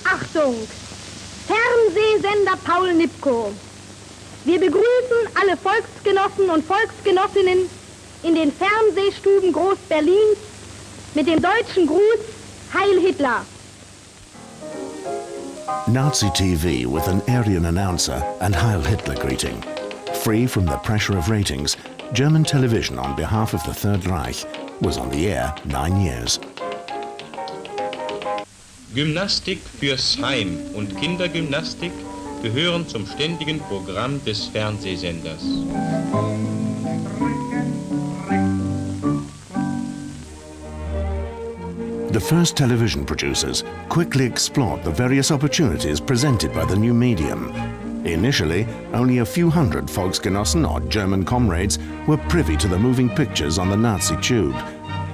Achtung! Fernsehsender Paul Nipkow. Wir begrüßen alle Volksgenossen und Volksgenossinnen in den Fernsehstuben Groß-Berlins mit dem deutschen Gruß Heil Hitler. Nazi TV with an Aryan announcer and Heil Hitler greeting. Free from the pressure of ratings, German television on behalf of the Third Reich was on the air 9 years. Gymnastik fürs Heim und Kindergymnastik gehören zum ständigen Programm des Fernsehsenders. The first television producers quickly explored the various opportunities presented by the new medium. Initially, only a few hundred Volksgenossen or German comrades were privy to the moving pictures on the Nazi tube.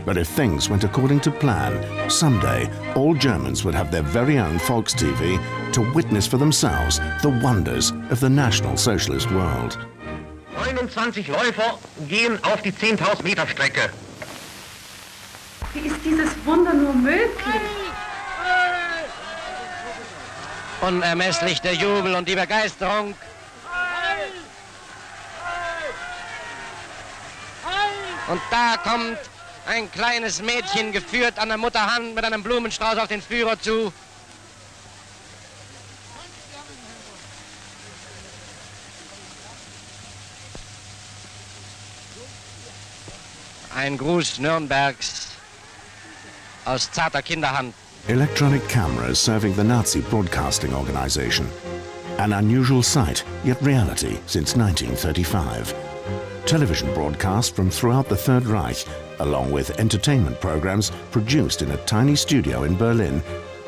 But if things went according to plan, someday all Germans would have their very own Volks-TV to witness for themselves the wonders of the National Socialist world. 29 Läufer gehen auf die 10.000 Meter Strecke. Wie ist dieses Wunder nur möglich? Unermesslich der Jubel und die Begeisterung. Und da kommt ein kleines Mädchen, geführt an der Mutterhand mit einem Blumenstrauß auf den Führer zu. Ein Gruß Nürnbergs aus zarter Kinderhand. Electronic cameras serving the Nazi Broadcasting Organization. An unusual sight, yet reality since 1935. Television broadcasts from throughout the Third Reich, along with entertainment programs produced in a tiny studio in Berlin,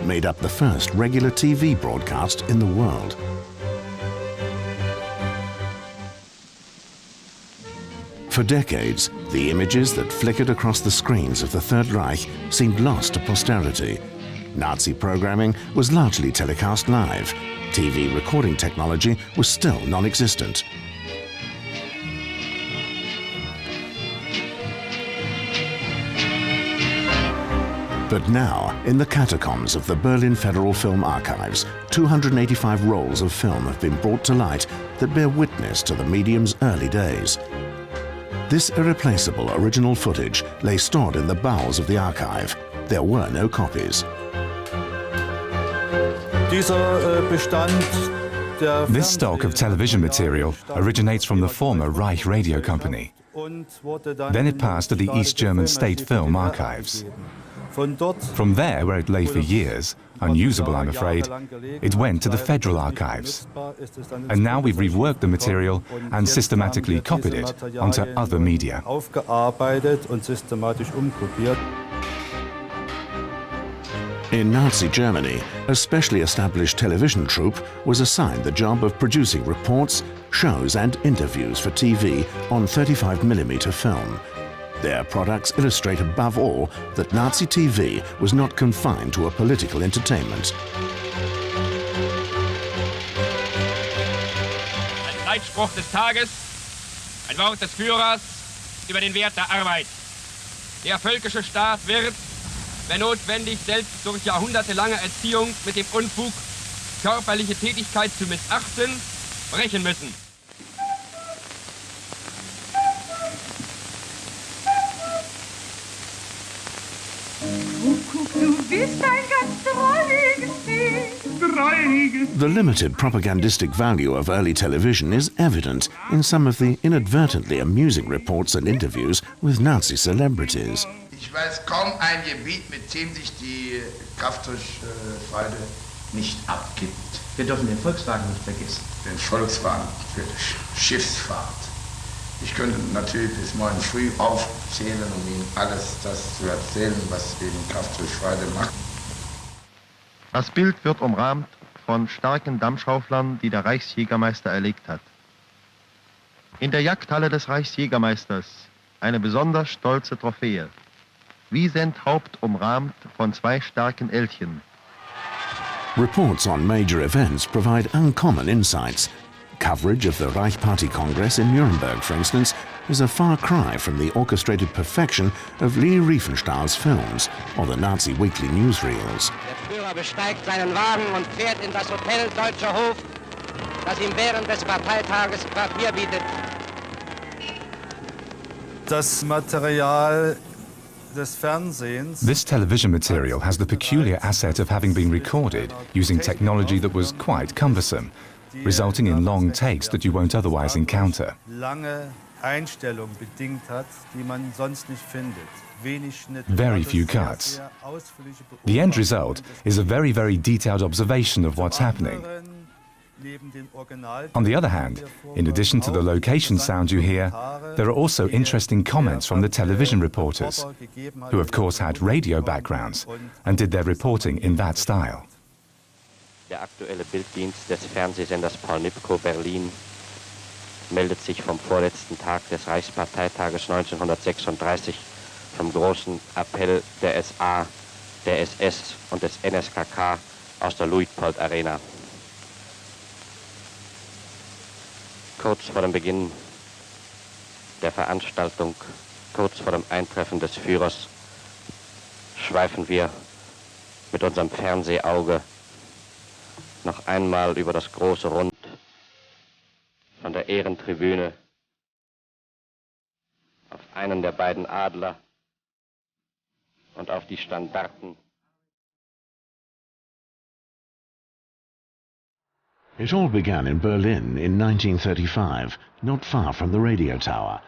made up the first regular TV broadcast in the world. For decades, the images that flickered across the screens of the Third Reich seemed lost to posterity. Nazi programming was largely telecast live. TV recording technology was still non-existent. But now, in the catacombs of the Berlin Federal Film Archives, 285 rolls of film have been brought to light that bear witness to the medium's early days. This irreplaceable original footage lay stored in the bowels of the archive. There were no copies. This stock of television material originates from the former Reich Radio Company. Then it passed to the East German State Film Archives. From there, where it lay for years, unusable I'm afraid, it went to the Federal Archives. And now we've reworked the material and systematically copied it onto other media. In Nazi Germany, a specially established television troupe was assigned the job of producing reports, shows and interviews for TV on 35mm film. Their products illustrate above all that Nazi TV was not confined to a political entertainment. Ein Leitspruch des Tages, ein Wort des Führers über den Wert der Arbeit. Der völkische Staat wird, wenn notwendig, selbst durch jahrhundertelange Erziehung mit dem Unfug, körperliche Tätigkeit zu missachten, brechen müssen. The limited propagandistic value of early television is evident in some of the inadvertently amusing reports and interviews with Nazi celebrities. Ich weiß kaum ein Gebiet, mit dem sich die Kraftfahrzeugfreude nicht abgibt. Wir dürfen den Volkswagen nicht vergessen. Den Volkswagen für die Schiffsfahrt. Ich könnte natürlich bis morgen früh aufzählen, um Ihnen alles das zu erzählen, was eben Kraftfahrzeugfreude macht. Das Bild wird umrahmt von starken Dammschauflern, die der Reichsjägermeister erlegt hat. In der Jagdhalle des Reichsjägermeisters eine besonders stolze Trophäe. Wiesenthaupt umrahmt von 2 starken Elchen. Reports on major events provide uncommon insights. Coverage of the Reich Party Congress in Nuremberg, for instance, is a far cry from the orchestrated perfection of Lee Riefenstahl's films or the Nazi weekly newsreels. Der Führer besteigt seinen Wagen und fährt in das Hotel Deutscher Hof, das ihm während des Parteitages Quartier bietet. Das Material des Fernsehens. This television material has the peculiar asset of having been recorded using technology that was quite cumbersome, resulting in long takes that you won't otherwise encounter. Lange Einstellung bedingt hat, die man sonst nicht findet. Very few cuts. The end result is a very, very detailed observation of what's happening. On the other hand, in addition to the location sound you hear, there are also interesting comments from the television reporters, who of course had radio backgrounds and did their reporting in that style. Der aktuelle Bilddienst des Fernsehsenders Paul Nipkow Berlin meldet sich vom vorletzten Tag des Reichsparteitages 1936 vom großen Appell der SA, der SS und des NSKK aus der Luitpold Arena. Kurz vor dem Beginn der Veranstaltung, kurz vor dem Eintreffen des Führers, schweifen wir mit unserem Fernsehauge noch einmal über das große Rund von der Ehrentribüne auf einen der beiden Adler und auf die Standarten. It all began in Berlin in 1935, not far from the radio tower.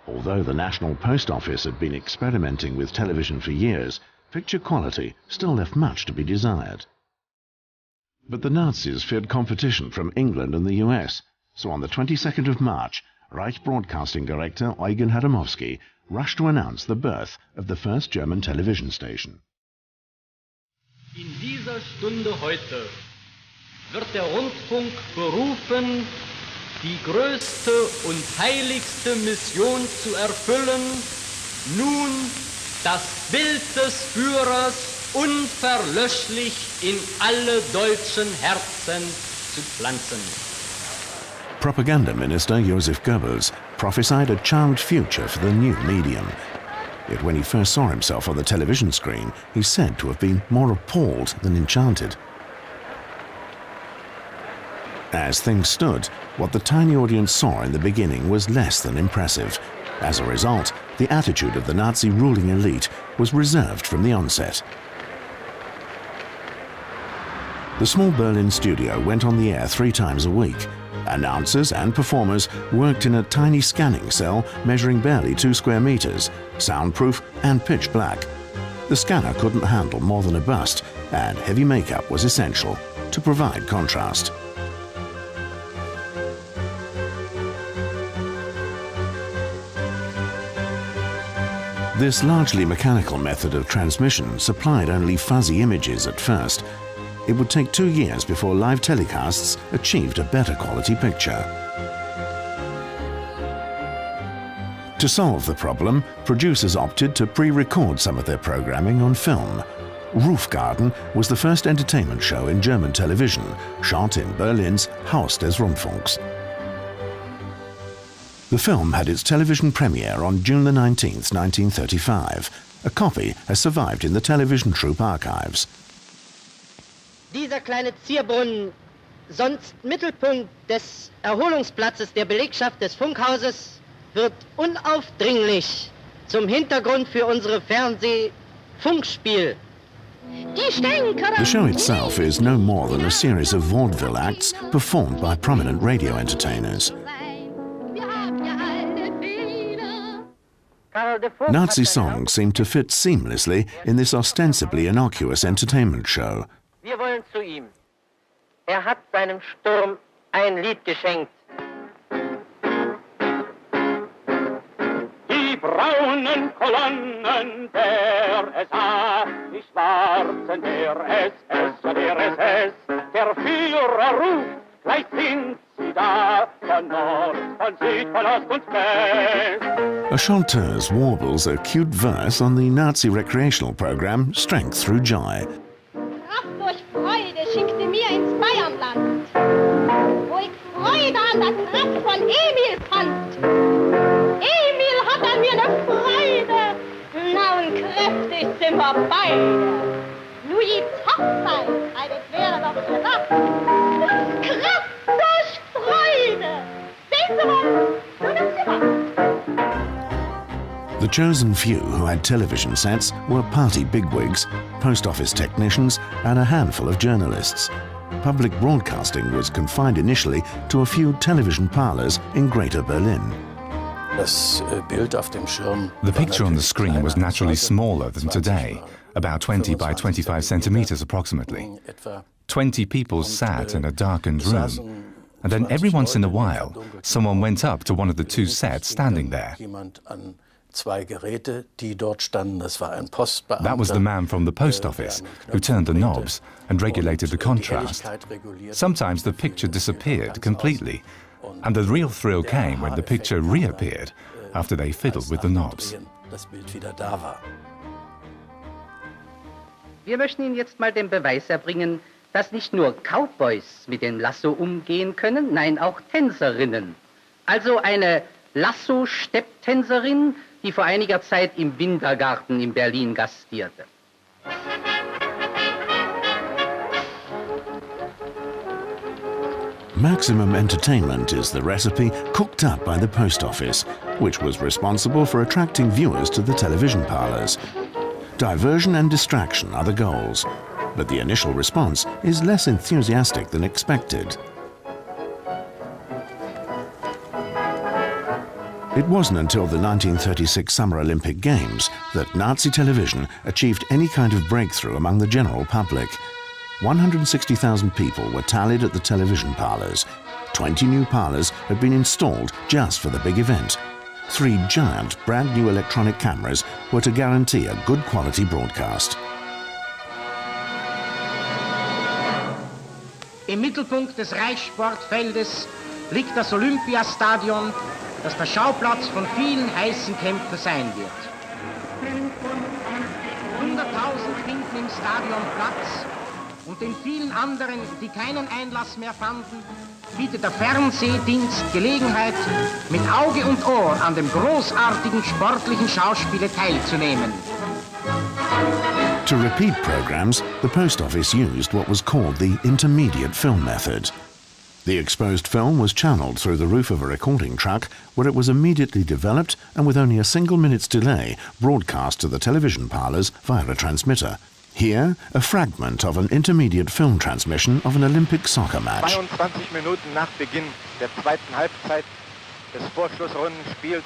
Although the National Post Office had been experimenting with television for years, picture quality still left much to be desired. But the Nazis feared competition from England and the US, so on the 22nd of March, Reich Broadcasting Director Eugen Hadamowski rushed to announce the birth of the first German television station. In dieser Stunde heute wird der Rundfunk berufen, die größte und heiligste Mission zu erfüllen, nun das Bild des Führers unverlöschlich in alle deutschen Herzen zu pflanzen. Propaganda Minister Joseph Goebbels prophesied a charmed future for the new medium. Yet when he first saw himself on the television screen, he's said to have been more appalled than enchanted. As things stood, what the tiny audience saw in the beginning was less than impressive. As a result, the attitude of the Nazi ruling elite was reserved from the onset. The small Berlin studio went on the air 3 times a week. Announcers and performers worked in a tiny scanning cell measuring barely 2 square meters, soundproof and pitch black. The scanner couldn't handle more than a bust, and heavy makeup was essential to provide contrast. This largely mechanical method of transmission supplied only fuzzy images at first. It would take 2 years before live telecasts achieved a better quality picture. To solve the problem, producers opted to pre-record some of their programming on film. Rufgarten was the first entertainment show in German television, shot in Berlin's Haus des Rundfunks. The film had its television premiere on June the 19th, 1935. A copy has survived in the television troupe archives. Dieser kleine Zierbrunnen, sonst Mittelpunkt des Erholungsplatzes der Belegschaft des Funkhauses, wird unaufdringlich zum Hintergrund für unsere Fernseh-Funkspiel. The show itself is no more than a series of vaudeville acts performed by prominent radio entertainers. Nazi songs seem to fit seamlessly in this ostensibly innocuous entertainment show. Wir wollen zu ihm. Hat seinem Sturm ein Lied geschenkt. Die braunen Kolonnen der SA, die schwarzen der SS und der SS, der Führer ruft, gleich sind sie da, von Nord, von Süd, von Ost und West. A chanteuse warbles a cute verse on the Nazi recreational program Strength Through Joy. Kraft durch Freude schickte mir ins Bayernland, wo ich Freude an aber beide. Louis' Hochzeit, es wäre doch gemacht. Kraft durch Freude. Sehen Sie mal, nun im Zimmer. The chosen few who had television sets were party bigwigs, post office technicians, and a handful of journalists. Public broadcasting was confined initially to a few television parlors in Greater Berlin. The picture on the screen was naturally smaller than today, about 20 by 25 centimeters approximately. 20 people sat in a darkened room, and then every once in a while, someone went up to one of the two sets standing there. That was the man from the post office who turned the knobs and regulated the contrast. Sometimes the picture disappeared completely, and the real thrill came when the picture reappeared after they fiddled with the knobs. Wir möchten Ihnen jetzt mal den Beweis erbringen, dass nicht nur Cowboys mit dem Lasso umgehen können, nein, auch Tänzerinnen. Also eine Lasso-Stepptänzerin, die vor einiger Zeit im Wintergarten in Berlin gastierte. Maximum entertainment is the recipe cooked up by the post office, which was responsible for attracting viewers to the television parlors. Diversion and distraction are the goals, but the initial response is less enthusiastic than expected. It wasn't until the 1936 Summer Olympic Games that Nazi television achieved any kind of breakthrough among the general public. 160,000 people were tallied at the television parlors. 20 new parlors had been installed just for the big event. 3 giant, brand new electronic cameras were to guarantee a good quality broadcast. Im Mittelpunkt des Reichssportfeldes liegt das Olympiastadion, das der Schauplatz von vielen heißen Kämpfen sein wird. 100.000 finden im Stadion Platz und den vielen anderen, die keinen Einlass mehr fanden, bietet der Fernsehdienst Gelegenheit, mit Auge und Ohr an dem großartigen sportlichen Schauspiele teilzunehmen. To repeat programs, the post office used what was called the intermediate film method. The exposed film was channeled through the roof of a recording truck, where it was immediately developed and with only a single minute's delay broadcast to the television parlors via a transmitter. Here, a fragment of an intermediate film transmission of an Olympic soccer match. 22 Minuten nach Beginn der zweiten Halbzeit des Vorschlussrundenspiels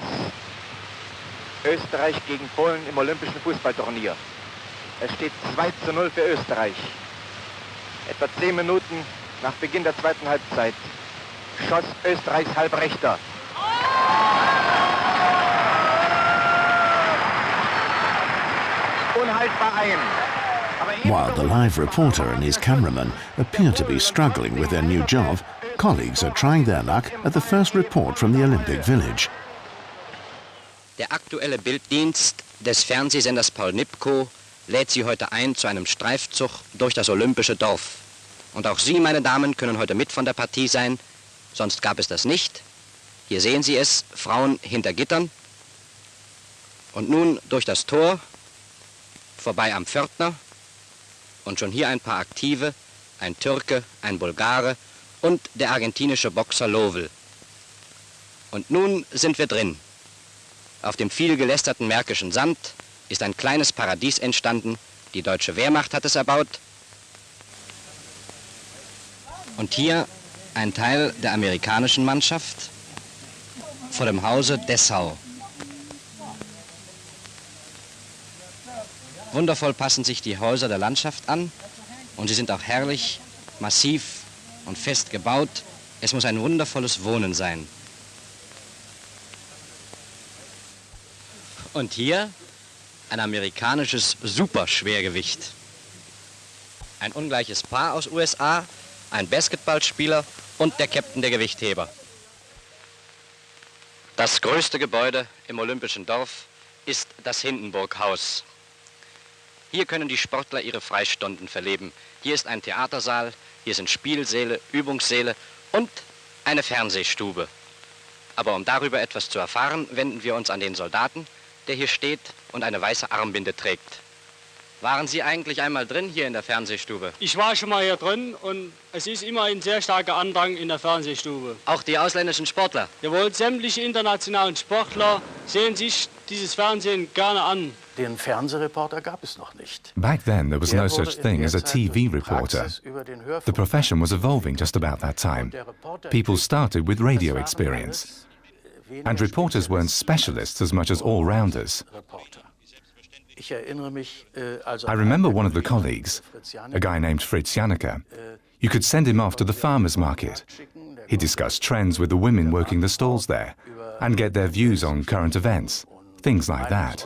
Österreich gegen Polen im Olympischen Fußballturnier. Es steht 2:0 für Österreich. Etwa 10 Minuten nach Beginn der zweiten Halbzeit schoss Österreichs Halbrechter. Unhaltbar ein. While the live reporter and his cameraman appear to be struggling with their new job, colleagues are trying their luck at the first report from the Olympic Village. Der aktuelle Bilddienst des Fernsehsenders Paul Nipkow lädt Sie heute ein zu einem Streifzug durch das olympische Dorf. Und auch Sie, meine Damen, können heute mit von der Partie sein, sonst gab es das nicht. Hier sehen Sie es, Frauen hinter Gittern. Und nun durch das Tor, vorbei am Pförtner. Und schon hier ein paar Aktive, ein Türke, ein Bulgare und der argentinische Boxer Lovell. Und nun sind wir drin. Auf dem viel gelästerten märkischen Sand ist ein kleines Paradies entstanden. Die deutsche Wehrmacht hat es erbaut. Und hier ein Teil der amerikanischen Mannschaft vor dem Hause Dessau. Wundervoll passen sich die Häuser der Landschaft an und sie sind auch herrlich, massiv und fest gebaut. Es muss ein wundervolles Wohnen sein. Und hier ein amerikanisches Superschwergewicht. Ein ungleiches Paar aus USA, ein Basketballspieler und der Captain der Gewichtheber. Das größte Gebäude im Olympischen Dorf ist das Hindenburg-Haus. Hier können die Sportler ihre Freistunden verleben. Hier ist ein Theatersaal, hier sind Spielsäle, Übungssäle und eine Fernsehstube. Aber um darüber etwas zu erfahren, wenden wir uns an den Soldaten, der hier steht und eine weiße Armbinde trägt. Waren Sie eigentlich einmal drin hier in der Fernsehstube? Ich war schon mal hier drin und es ist immer ein sehr starker Andrang in der Fernsehstube. Auch die ausländischen Sportler? Jawohl, sämtliche internationalen Sportler sehen sich dieses Fernsehen gerne an. Den Fernsehreporter gab es noch nicht. Back then, there was no such thing as a TV reporter. The profession was evolving just about that time. People started with radio experience. And reporters weren't specialists as much as all-rounders. I remember one of the colleagues, a guy named Fritz Janneke. You could send him off to the farmer's market. He discussed trends with the women working the stalls there and get their views on current events, things like that.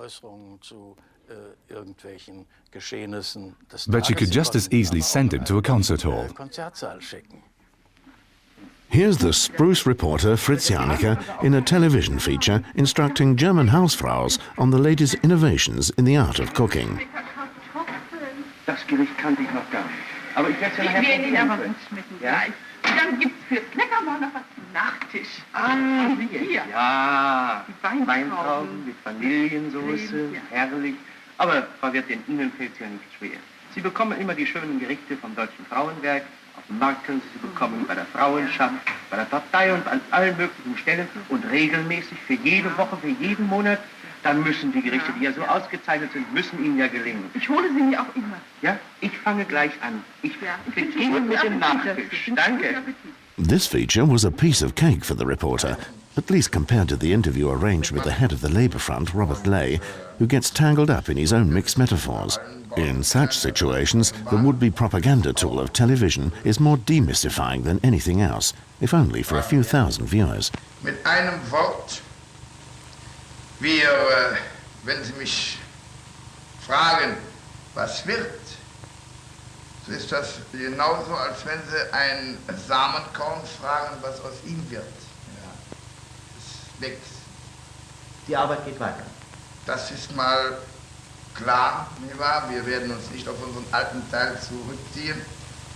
But you could just as easily send him to a concert hall. Here's the spruce reporter Fritz Janneke in a television feature instructing German Hausfraus on the latest innovations in the art of cooking. Das Gericht kannte ich noch gar nicht. Aber ich werde es ja nachher Wir probieren aber können. uns schmecken Ja? gleich. Dann gibt's fürs Leckermachen noch was zum Nachtisch. Ah, hier. Ja, Die Weintrauben mit Vanillensauce, Ja. herrlich. Aber Frau Wirtin, Ihnen fällt es ja nicht schwer. Sie bekommen immer die schönen Gerichte vom Deutschen Frauenwerk. Auf dem Markt können Sie bekommen, bei der Frauenschaft, bei der Partei und an allen möglichen Stellen und regelmäßig für jede Woche, für jeden Monat. Dann müssen die Gerichte, die ja so ausgezeichnet sind, müssen Ihnen ja gelingen. Ich hole sie mir auch immer. Ja, ich fange gleich an. Ich wünsche beginne guten mit dem Appetit. Nachtisch. Danke. This feature was a piece of cake for the reporter, at least compared to the interview arranged with the head of the Labour Front, Robert Ley, who gets tangled up in his own mixed metaphors. In such situations, the would-be propaganda tool of television is more demystifying than anything else, if only for a few thousand viewers. Mit einem Wort, wenn Sie mich fragen, was wird, so ist das genauso, als wenn Sie ein Samenkorn fragen, was aus ihm wird. Ja. Es wächst. Die Arbeit geht weiter. Das ist mal klar, nicht wahr? Wir werden uns nicht auf unseren alten Teil zurückziehen,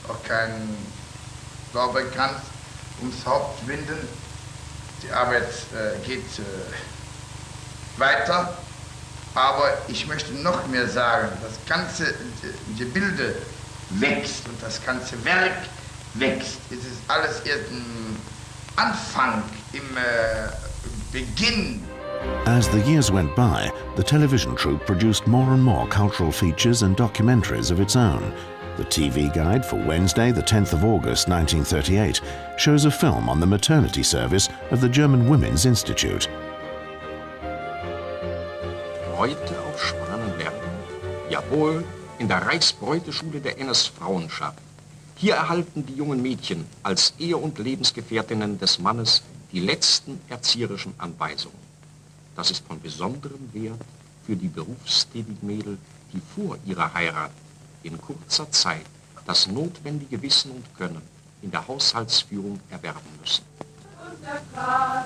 auch keinen Sauberkranz ums Haupt winden. Die Arbeit geht weiter, aber ich möchte noch mehr sagen, das ganze Gebilde wächst und das ganze Werk wächst. Es ist alles erst im Anfang, im Beginn. As the years went by, the television troupe produced more and more cultural features and documentaries of its own. The TV guide for Wednesday, the 10th of August 1938, shows a film on the maternity service of the German Women's Institute. Heute auf Spanenberg. Jawohl, in der Reichsbräuteschule der NS-Frauenschaft. Hier erhalten die jungen Mädchen als Ehe- und Lebensgefährtinnen des Mannes die letzten erzieherischen Anweisungen. Das ist von besonderem Wert für die berufstätigen Mädel, die vor ihrer Heirat in kurzer Zeit das notwendige Wissen und Können in der Haushaltsführung erwerben müssen.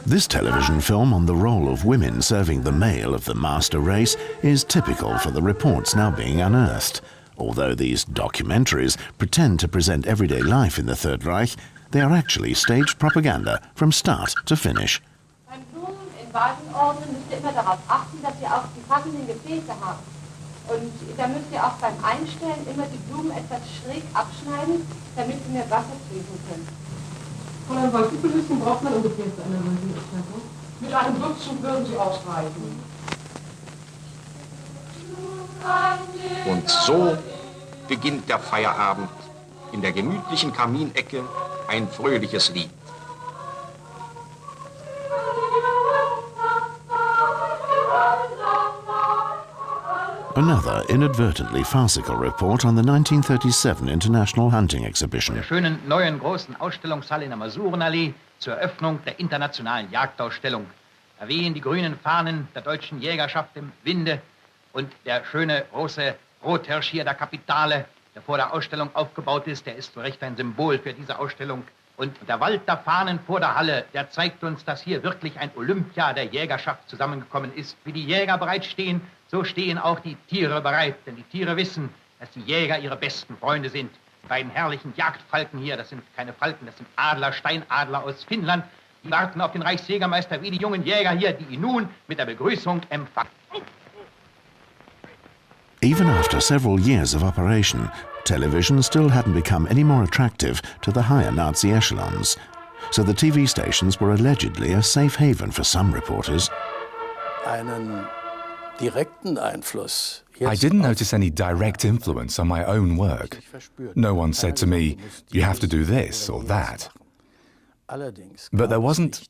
This television film on the role of women serving the male of the master race is typical for the reports now being unearthed. Although these documentaries pretend to present everyday life in the Third Reich, they are actually staged propaganda from start to finish. Beim Blumen in Vasenordnung müsst ihr immer darauf achten, dass ihr auch die passenden Gefäße habt. Und da müsst ihr auch beim Einstellen immer die Blumen etwas schräg abschneiden, damit sie mehr Wasser trinken können. Von einem Wolkenbelüftung braucht man ungefähr zu einer Maschinenstellung. Mit einem Dutzend würden sie ausreichen. Und so beginnt der Feierabend. In der gemütlichen Kaminecke ein fröhliches Lied. Another inadvertently farcical report on the 1937 International Hunting Exhibition. Der schönen neuen großen Ausstellungshalle in der Masurenallee zur Eröffnung der internationalen Jagdausstellung. Da wehen die grünen Fahnen der deutschen Jägerschaft im Winde und der schöne große Rothirsch hier der Kapitale, der vor der Ausstellung aufgebaut ist, der ist zu Recht ein Symbol für diese Ausstellung. Und der Wald der Fahnen vor der Halle, der zeigt uns, dass hier wirklich ein Olympia der Jägerschaft zusammengekommen ist. Wie die Jäger bereitstehen, so stehen auch die Tiere bereit. Denn die Tiere wissen, dass die Jäger ihre besten Freunde sind. Die beiden herrlichen Jagdfalken hier, das sind keine Falken, das sind Adler, Steinadler aus Finnland. Die warten auf den Reichsjägermeister wie die jungen Jäger hier, die ihn nun mit der Begrüßung empfangen. Even after several years of operation, television still hadn't become any more attractive to the higher Nazi echelons, so the TV stations were allegedly a safe haven for some reporters. Einen direkten Einfluss. I didn't notice any direct influence on my own work. No one said to me, you have to do this or that. But there wasn't,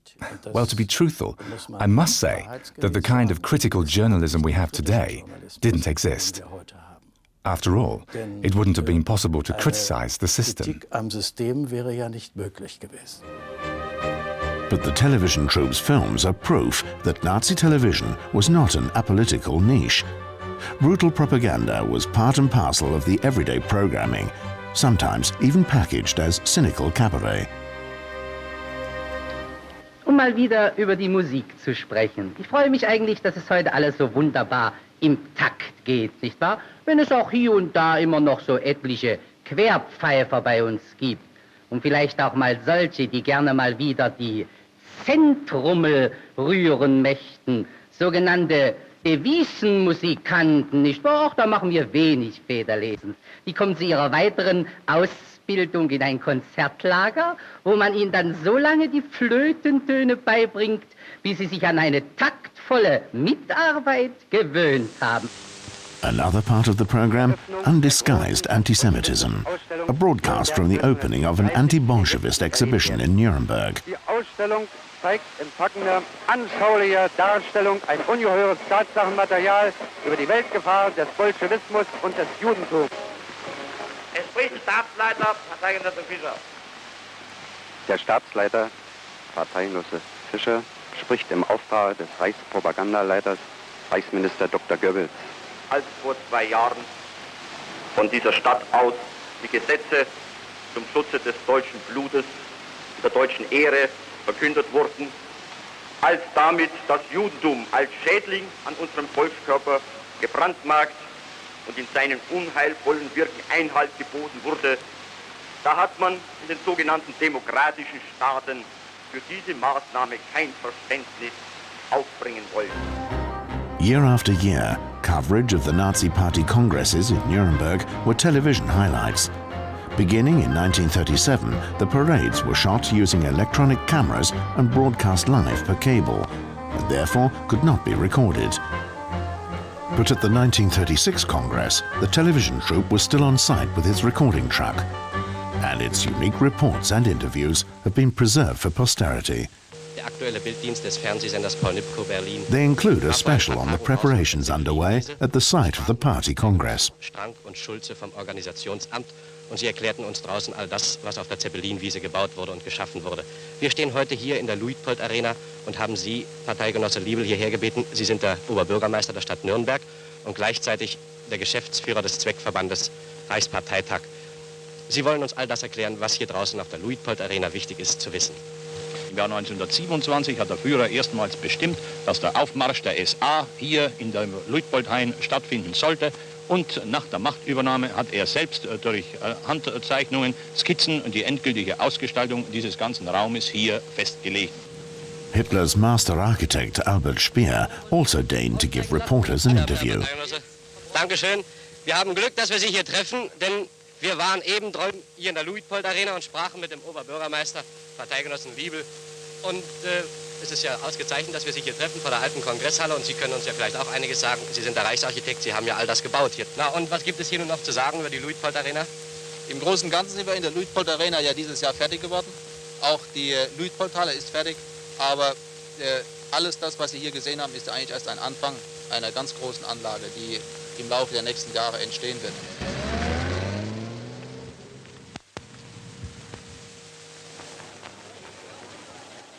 well, to be truthful, I must say that the kind of critical journalism we have today didn't exist. After all, it wouldn't have been possible to criticize the system. But the television troupe's films are proof that Nazi television was not an apolitical niche. Brutal propaganda was part and parcel of the everyday programming, sometimes even packaged as cynical cabaret. Mal wieder über die Musik zu sprechen. Ich freue mich eigentlich, dass es heute alles so wunderbar im Takt geht, nicht wahr? Wenn es auch hier und da immer noch so etliche Querpfeifer bei uns gibt. Und vielleicht auch mal solche, die gerne mal wieder die Zentrummel rühren möchten. Sogenannte Devisenmusikanten, nicht wahr? Auch da machen wir wenig Federlesen. Die kommen zu ihrer weiteren Ausbildung in ein Konzertlager, wo man ihnen dann so lange die Flötentöne beibringt, bis sie sich an eine taktvolle Mitarbeit gewöhnt haben. Another part of the program, undisguised anti-Semitism, a broadcast from the opening of an anti-Bolshevist exhibition in Nuremberg. Die Ausstellung zeigt in packender, anschaulicher Darstellung ein ungeheures Tatsachenmaterial über die Weltgefahr des Bolschewismus und des Judentums. Es spricht Stabsleiter, Parteigenosse Fischer. Der Stabsleiter, Parteigenosse Fischer, spricht im Auftrag des Reichspropagandaleiters, Reichsminister Dr. Goebbels. Als vor 2 Jahren von dieser Stadt aus die Gesetze zum Schutze des deutschen Blutes, der deutschen Ehre verkündet wurden, als damit das Judentum als Schädling an unserem Volkskörper gebrandmarkt und in seinen unheilvollen Wirken Einhalt geboten wurde, da hat man in den sogenannten demokratischen Staaten für diese Maßnahme kein Verständnis aufbringen wollen. Year after year, coverage of the Nazi Party congresses in Nuremberg were television highlights. Beginning in 1937, the parades were shot using electronic cameras and broadcast live per cable, and therefore could not be recorded. But at the 1936 Congress, the television troupe was still on site with its recording truck, and its unique reports and interviews have been preserved for posterity. Der aktuelle Bilddienst des Fernsehsenders Paul Nipkow Berlin. They include a special on the preparations underway at the site of the party congress. Strank und Schulze vom Organisationsamt, und sie erklärten uns draußen all das, was auf der Zeppelinwiese gebaut wurde und geschaffen wurde. Wir stehen heute hier in der Luitpold Arena und haben Sie, Parteigenosse Liebel, hierher gebeten. Sie sind der Oberbürgermeister der Stadt Nürnberg und gleichzeitig der Geschäftsführer des Zweckverbandes Reichsparteitag. Sie wollen uns all das erklären, was hier draußen auf der Luitpold Arena wichtig ist zu wissen. Im Jahr 1927 hat der Führer erstmals bestimmt, dass der Aufmarsch der SA hier in der Luitpoldhain stattfinden sollte. Und nach der Machtübernahme hat er selbst durch Handzeichnungen, Skizzen und die endgültige Ausgestaltung dieses ganzen Raumes hier festgelegt. Hitler's master architect Albert Speer also deigned to give reporters an interview. Dankeschön. Wir haben Glück, dass wir Sie hier treffen, denn wir waren eben drüben hier in der Luitpold Arena und sprachen mit dem Oberbürgermeister, Parteigenossen Liebel. Und es ist ja ausgezeichnet, dass wir Sie hier treffen vor der alten Kongresshalle. Und Sie können uns ja vielleicht auch einiges sagen. Sie sind der Reichsarchitekt, Sie haben ja all das gebaut hier. Na, und was gibt es hier nun noch zu sagen über die Luitpold Arena? Im Großen und Ganzen sind wir in der Luitpold Arena ja dieses Jahr fertig geworden. Auch die Luitpoldhalle ist fertig. Aber alles das, was Sie hier gesehen haben, ist eigentlich erst ein Anfang einer ganz großen Anlage, die im Laufe der nächsten Jahre entstehen wird.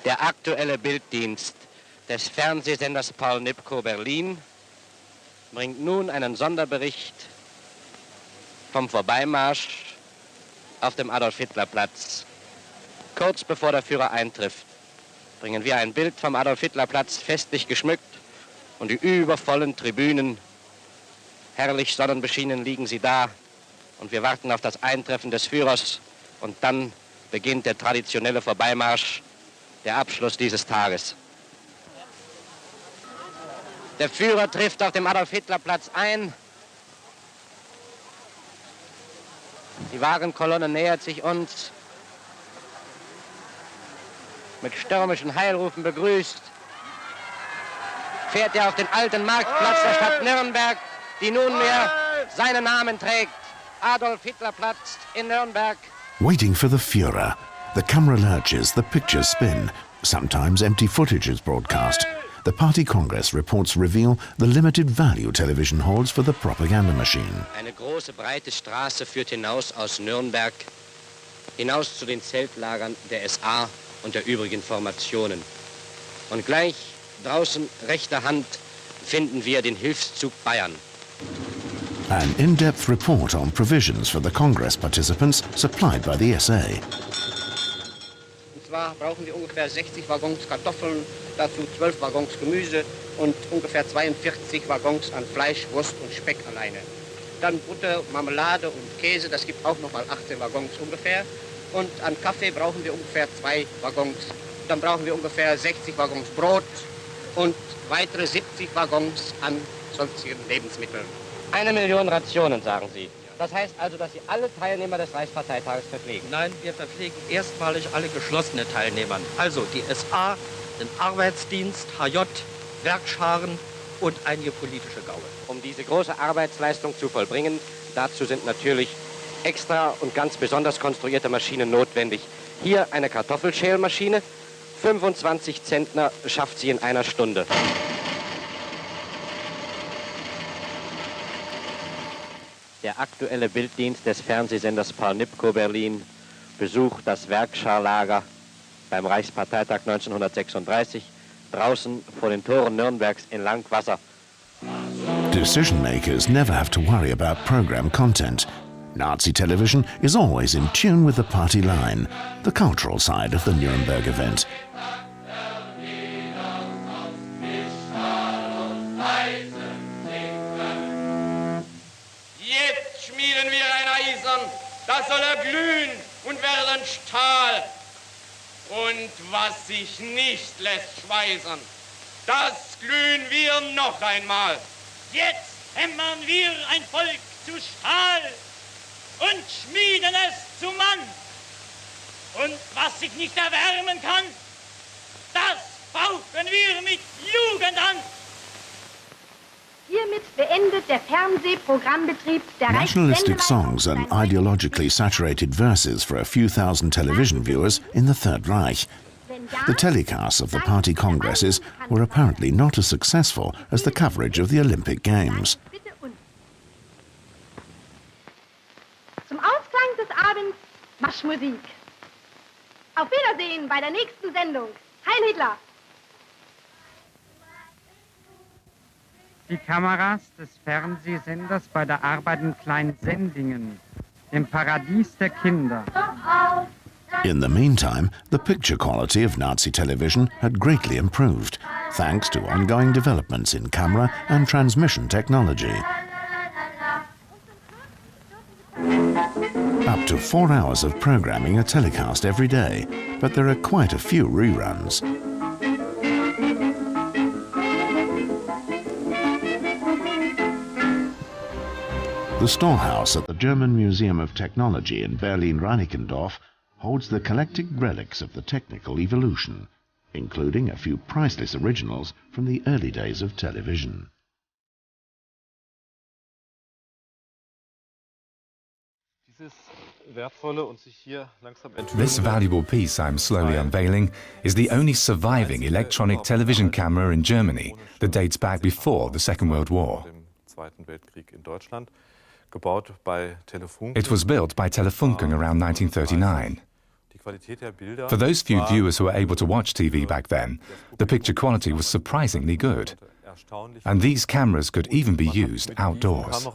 Der aktuelle Bilddienst des Fernsehsenders Paul Nipkow Berlin bringt nun einen Sonderbericht vom Vorbeimarsch auf dem Adolf-Hitler-Platz. Kurz bevor der Führer eintrifft, bringen wir ein Bild vom Adolf-Hitler-Platz festlich geschmückt und die übervollen Tribünen. Herrlich sonnenbeschienen liegen sie da und wir warten auf das Eintreffen des Führers und dann beginnt der traditionelle Vorbeimarsch, der Abschluss dieses Tages. Der Führer trifft auf dem Adolf-Hitler-Platz ein Die Wagenkolonne nähert sich uns. Mit stürmischen Heilrufen begrüßt. Fährt er auf den alten Marktplatz der Stadt Nürnberg, die nunmehr seinen Namen trägt. Adolf-Hitler-Platz in Nürnberg. Waiting for the Führer, the camera lurches, the pictures spin. Sometimes empty footage is broadcast. The Party Congress reports reveal the limited value television holds for the propaganda machine. Eine große, breite Straße führt hinaus aus Nürnberg, hinaus zu den Zeltlagern der SA und der übrigen Formationen. Und gleich draußen rechter Hand finden wir den Hilfszug Bayern. An in-depth report on provisions for the Congress participants supplied by the SA. Und zwar brauchen wir ungefähr 60 Waggons Kartoffeln, dazu 12 Waggons Gemüse und ungefähr 42 Waggons an Fleisch, Wurst und Speck alleine. Dann Butter, Marmelade und Käse, das gibt auch nochmal 18 Waggons ungefähr. Und an Kaffee brauchen wir ungefähr 2 Waggons. Dann brauchen wir ungefähr 60 Waggons Brot und weitere 70 Waggons an sonstigen Lebensmitteln. 1 Million Rationen, sagen Sie. Das heißt also, dass Sie alle Teilnehmer des Reichsparteitages verpflegen? Nein, wir verpflegen erstmalig alle geschlossene Teilnehmer. Also die SA, den Arbeitsdienst, HJ, Werkscharen und einige politische Gaue. Um diese große Arbeitsleistung zu vollbringen, dazu sind natürlich extra und ganz besonders konstruierte Maschinen notwendig. Hier eine Kartoffelschälmaschine, 25 Zentner schafft sie in einer Stunde. Der aktuelle Bilddienst des Fernsehsenders Paul Nipkow Berlin besucht das Werkscharlager beim Reichsparteitag 1936 draußen vor den Toren Nürnbergs in Langwasser. Decision makers never have to worry about program content. Nazi television is always in tune with the party line, the cultural side of the Nuremberg event. Jetzt schmieden wir ein Eisen, das soll glühen und werden Stahl. Und was sich nicht lässt schweißen, das glühen wir noch einmal. Jetzt hämmern wir ein Volk zu Stahl und schmieden es zu Mann. Und was sich nicht erwärmen kann, das fauchen wir mit Jugend an. Hiermit beendet der Fernsehprogrammbetrieb der Nationalistic songs and ideologically saturated verses for a few thousand television viewers in the Third Reich. The telecasts of the party congresses were apparently not as successful as the coverage of the Olympic Games. Zum Ausklang des Abends Marschmusik. Auf Wiedersehen bei der nächsten Sendung. Heil Hitler! Die Kameras des Fernsehsenders bei der Arbeit in Klein-Sendingen, im Paradies der Kinder. In the meantime, the picture quality of Nazi television had greatly improved, thanks to ongoing developments in camera and transmission technology. Up to 4 hours of programming are telecast every day, but there are quite a few reruns. The storehouse at the German Museum of Technology in Berlin-Reinickendorf holds the collected relics of the technical evolution, including a few priceless originals from the early days of television. This valuable piece I'm slowly unveiling is the only surviving electronic television camera in Germany that dates back before the Second World War. It was built by Telefunken around 1939. For those few viewers who were able to watch TV back then, the picture quality was surprisingly good. And these cameras could even be used outdoors.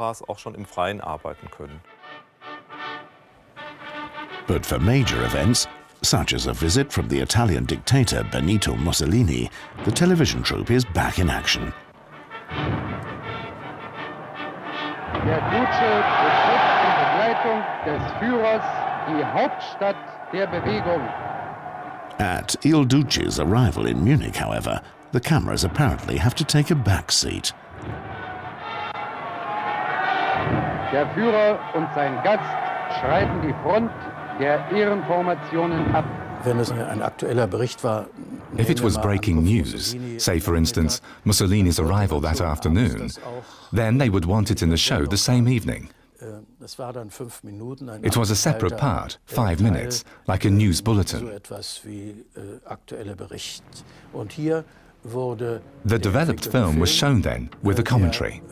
But for major events, such as a visit from the Italian dictator Benito Mussolini, the television troupe is back in action. Der Duce betritt in Begleitung des Führers die Hauptstadt der Bewegung. At Il Duce's arrival in Munich, however, the cameras apparently have to take a back seat. Der Führer und sein Gast schreiten die Front der Ehrenformationen ab. Wenn es ein aktueller Bericht war, If it was breaking news, say for instance Mussolini's arrival that afternoon, then they would want it in the show the same evening. It was a separate part, 5 minutes, like a news bulletin. The developed film was shown then, with a commentary.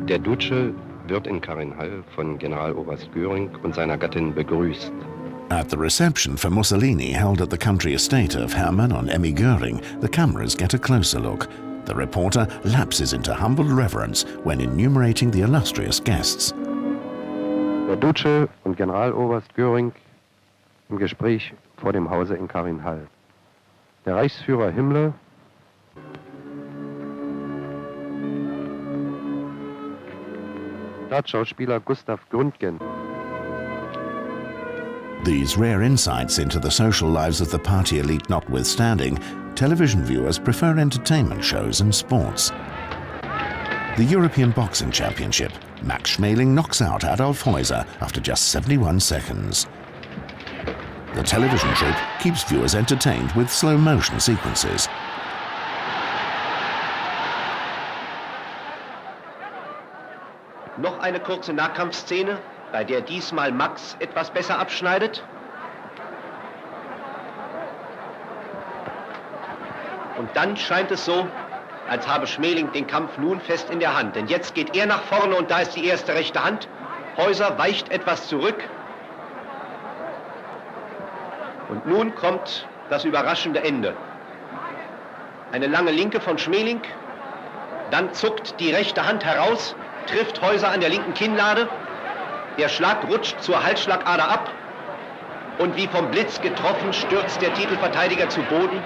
Der Duce wird in Karinhall von Generaloberst Göring und seiner Gattin begrüßt. At the reception for Mussolini held at the country estate of Hermann on Emmy Göring, the cameras get a closer look. The reporter lapses into humble reverence when enumerating the illustrious guests. Der Duce und Generaloberst Göring im Gespräch vor dem Hause in Karinhall. Der Reichsführer Himmler, Staatsschauspieler Gustav Gründgen. These rare insights into the social lives of the party elite notwithstanding, television viewers prefer entertainment shows and sports. The European Boxing Championship, Max Schmeling knocks out Adolf Häuser after just 71 seconds. The television troupe keeps viewers entertained with slow-motion sequences. Noch eine kurze Nahkampfszene, bei der diesmal Max etwas besser abschneidet. Und dann scheint es so, als habe Schmeling den Kampf nun fest in der Hand. Denn jetzt geht er nach vorne und da ist die erste rechte Hand. Häuser weicht etwas zurück. Und nun kommt das überraschende Ende. Eine lange Linke von Schmeling. Dann zuckt die rechte Hand heraus, trifft Häuser an der linken Kinnlade. Der Schlag rutscht zur Halsschlagader ab. Und wie vom Blitz getroffen stürzt der Titelverteidiger zu Boden.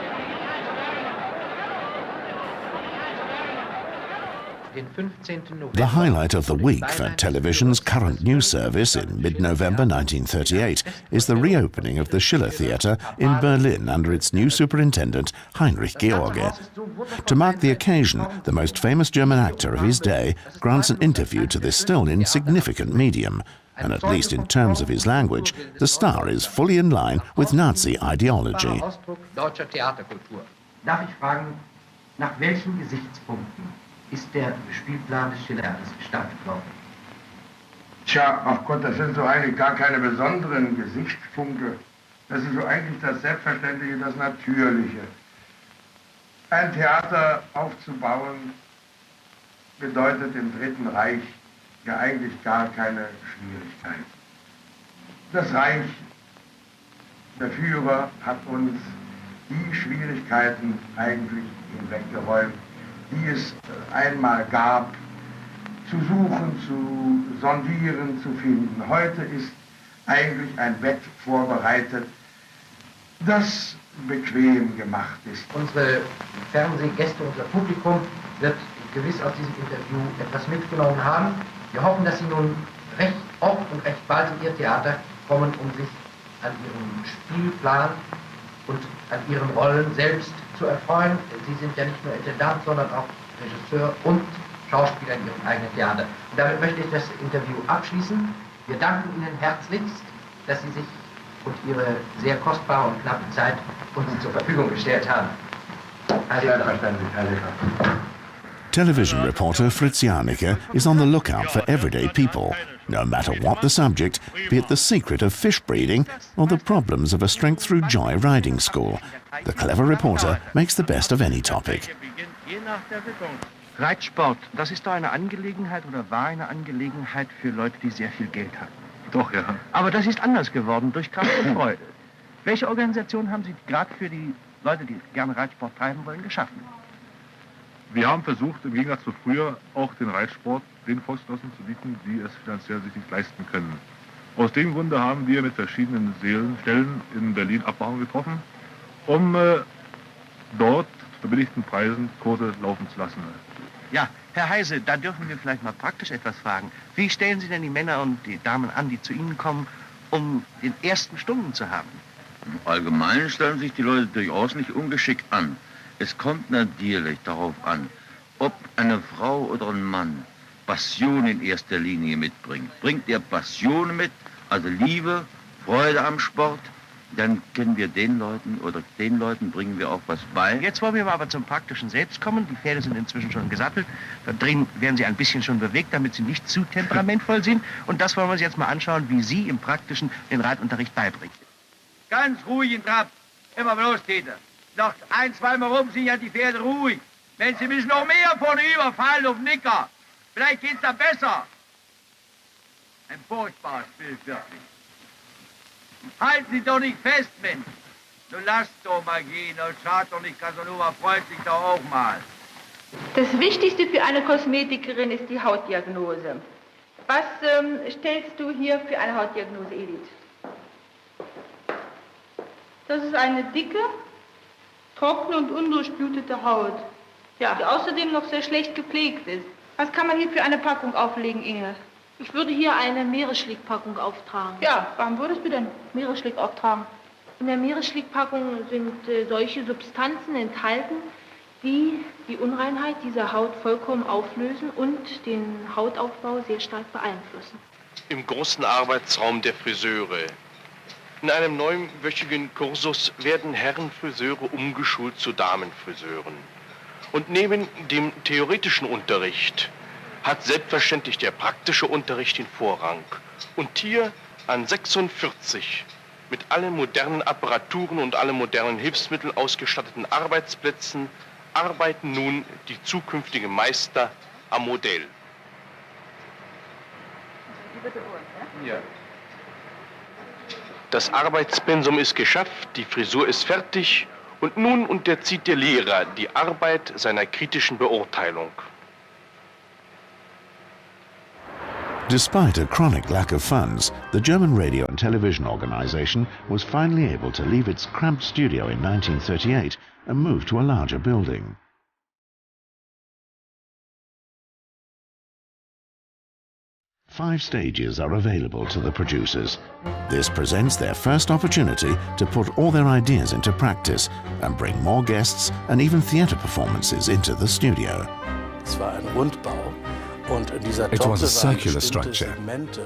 The highlight of the week for television's current news service in mid-November 1938 is the reopening of the Schiller Theatre in Berlin under its new superintendent, Heinrich George. To mark the occasion, the most famous German actor of his day grants an interview to this still insignificant medium, and at least in terms of his language, the star is fully in line with Nazi ideology. Darf ich fragen, nach welchen Gesichtspunkten ist der Spielplan des Schillertheaters gestaltet worden? Tja, ach Gott, das sind so eigentlich gar keine besonderen Gesichtspunkte. Das ist so eigentlich das Selbstverständliche, das Natürliche. Ein Theater aufzubauen bedeutet im Dritten Reich ja eigentlich gar keine Schwierigkeit. Das Reich, der Führer, hat uns die Schwierigkeiten eigentlich hinweggeräumt, die es einmal gab, zu suchen, zu sondieren, zu finden. Heute ist eigentlich ein Bett vorbereitet, das bequem gemacht ist. Unsere Fernsehgäste, unser Publikum wird gewiss aus diesem Interview etwas mitgenommen haben. Wir hoffen, dass Sie nun recht oft und recht bald in Ihr Theater kommen, um sich an Ihrem Spielplan und an Ihren Rollen selbst zu erfreuen. Sie sind ja nicht nur Intendant, sondern auch Regisseur und Schauspieler in Ihrem eigenen Theater. Und damit möchte ich das Interview abschließen. Wir danken Ihnen herzlichst, dass Sie sich und Ihre sehr kostbare und knappe Zeit uns zur Verfügung gestellt haben. Selbstverständlich, Herr Lehrer. Television reporter Fritz Janicke is on the lookout for everyday people, no matter what the subject, be it the secret of fish breeding or the problems of a strength through joy riding school. The clever reporter makes the best of any topic. Reitsport, das ist doch eine Angelegenheit oder war eine Angelegenheit für Leute, die sehr viel Geld hatten. Doch, ja. Aber das ist anders geworden durch Kraft und Freude. Welche Organisation haben Sie gerade für die Leute, die gerne Reitsport treiben wollen, geschaffen? Wir haben versucht, im Gegensatz zu früher, auch den Reitsport den Volksgenossen zu bieten, die es finanziell sich nicht leisten können. Aus dem Grunde haben wir mit verschiedenen Stellen in Berlin Abmachungen getroffen, um dort zu verbilligten Preisen Kurse laufen zu lassen. Ja, Herr Heise, da dürfen wir vielleicht mal praktisch etwas fragen. Wie stellen Sie denn die Männer und die Damen an, die zu Ihnen kommen, um den ersten Stunden zu haben? Im Allgemeinen stellen sich die Leute durchaus nicht ungeschickt an. Es kommt natürlich darauf an, ob eine Frau oder ein Mann Passion in erster Linie mitbringt. Bringt er Passion mit, also Liebe, Freude am Sport, dann können wir den Leuten bringen wir auch was bei. Jetzt wollen wir aber zum Praktischen selbst kommen. Die Pferde sind inzwischen schon gesattelt. Da drin werden sie ein bisschen schon bewegt, damit sie nicht zu temperamentvoll sind. Und das wollen wir uns jetzt mal anschauen, wie Sie im Praktischen den Reitunterricht beibringen. Ganz ruhig in Trab. Immer bloß, Peter. Noch ein, zweimal rum sind ja die Pferde ruhig. Wenn Sie mich noch mehr vorne überfallen auf den Nicker, vielleicht geht's da besser. Ein furchtbares Bild, wirklich. Halten Sie doch nicht fest, Mensch. Du lasst doch mal gehen. Schaut doch nicht, Casanova freut sich doch auch mal. Das Wichtigste für eine Kosmetikerin ist die Hautdiagnose. Was stellst du hier für eine Hautdiagnose, Edith? Das ist eine dicke, trockene und undurchblutete Haut, ja, die außerdem noch sehr schlecht gepflegt ist. Was kann man hier für eine Packung auflegen, Inge? Ich würde hier eine Meeresschlickpackung auftragen. Ja, warum würdest du denn Meeresschlick auftragen? In der Meeresschlickpackung sind solche Substanzen enthalten, die die Unreinheit dieser Haut vollkommen auflösen und den Hautaufbau sehr stark beeinflussen. Im großen Arbeitsraum der Friseure. In einem neunwöchigen Kursus werden Herrenfriseure umgeschult zu Damenfriseuren. Und neben dem theoretischen Unterricht hat selbstverständlich der praktische Unterricht den Vorrang. Und hier an 46 mit allen modernen Apparaturen und allen modernen Hilfsmitteln ausgestatteten Arbeitsplätzen arbeiten nun die zukünftigen Meister am Modell. Ja. Das Arbeitspensum ist geschafft, die Frisur ist fertig und nun unterzieht der Lehrer die Arbeit seiner kritischen Beurteilung. Despite a chronic lack of funds, the German Radio and Television Organization was finally able to leave its cramped studio in 1938 and move to a larger building. Five stages are available to the producers. This presents their first opportunity to put all their ideas into practice and bring more guests and even theatre performances into the studio. Es war ein Rundbau. It was a circular structure,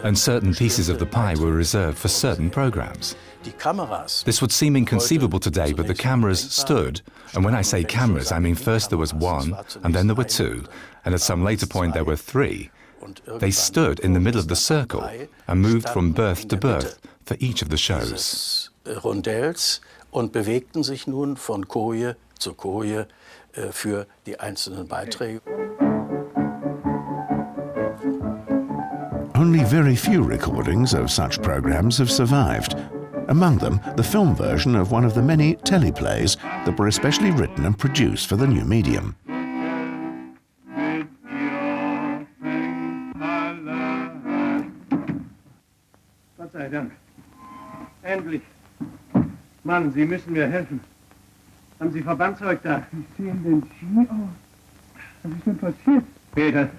and certain pieces of the pie were reserved for certain programs. This would seem inconceivable today, but the cameras stood, and when I say cameras, I mean first there was one, and then there were two, and at some later point there were three. They stood in the middle of the circle and moved from berth to berth for each of the shows. Rondells und bewegten sich nun von Koje zu Koje für die einzelnen Beiträge. Only very few recordings of such programs have survived. Among them, the film version of one of the many teleplays that were especially written and produced for the new medium. Gott sei Dank. Endlich. Mann, Sie müssen mir helfen. Haben Sie Verbandzeug da? Wie sehen denn Sie aus? Was ist denn passiert? Peter.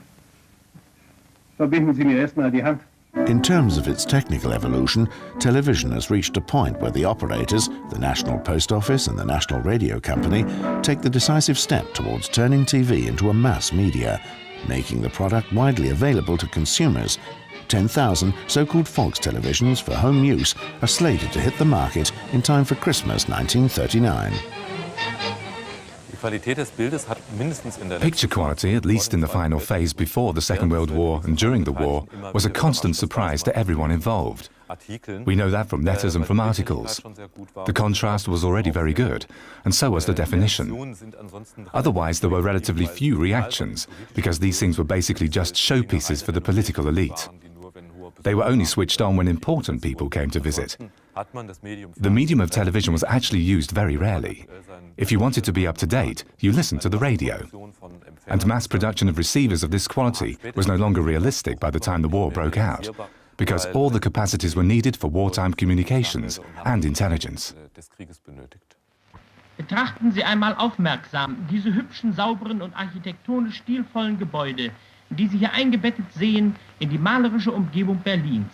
Verbinden Sie mir erstmal die Hand. In terms of its technical evolution, television has reached a point where the operators, the National Post Office and the National Radio Company, take the decisive step towards turning TV into a mass media, making the product widely available to consumers. 10,000 so-called Volkstelevisions for home use are slated to hit the market in time for Christmas 1939. Picture quality, at least in the final phase before the Second World War and during the war, was a constant surprise to everyone involved. We know that from letters and from articles. The contrast was already very good, and so was the definition. Otherwise, there were relatively few reactions, because these things were basically just showpieces for the political elite. They were only switched on when important people came to visit. The medium of television was actually used very rarely. If you wanted to be up to date, you listened to the radio. And mass production of receivers of this quality was no longer realistic by the time the war broke out, because all the capacities were needed for wartime communications and intelligence. Betrachten Sie einmal aufmerksam diese hübschen, sauberen und architektonisch stilvollen Gebäude, die Sie hier eingebettet sehen in die malerische Umgebung Berlins.